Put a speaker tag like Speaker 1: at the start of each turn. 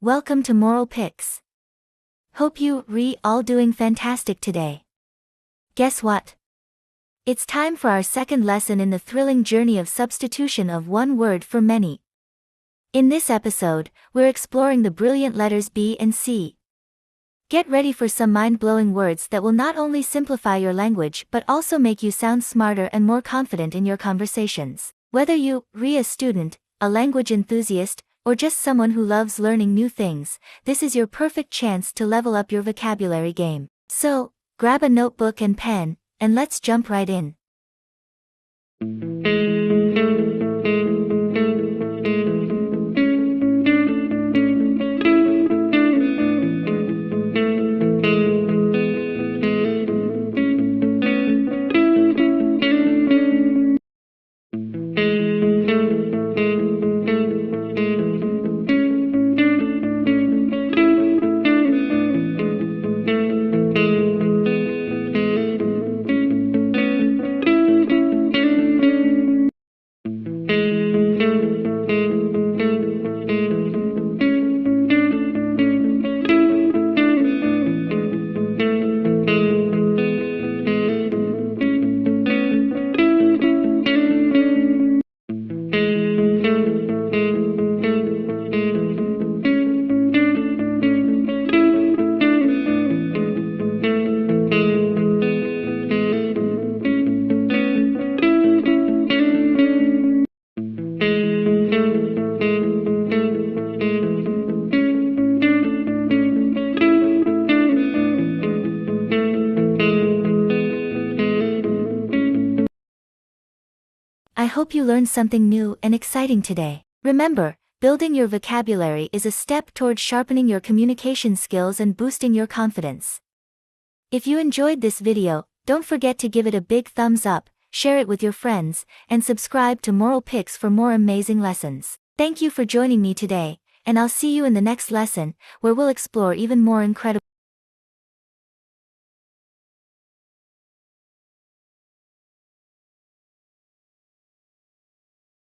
Speaker 1: Welcome to Moral Picks. Hope you all doing fantastic today. Guess what? It's time for our second lesson in the thrilling journey of substitution of one word for many. In this episode, we're exploring the brilliant letters B and C. Get ready for some mind-blowing words that will not only simplify your language but also make you sound smarter and more confident in your conversations. Whether you a student, a language enthusiast, or just someone who loves learning new things, this is your perfect chance to level up your vocabulary game. So, grab a notebook and pen, and let's jump right in. I hope you learned something new and exciting today. Remember, building your vocabulary is a step toward sharpening your communication skills and boosting your confidence. If you enjoyed this video, don't forget to give it a big thumbs up, share it with your friends, and subscribe to Moral Picks for more amazing lessons. Thank you for joining me today, and I'll see you in the next lesson, where we'll explore even more incredible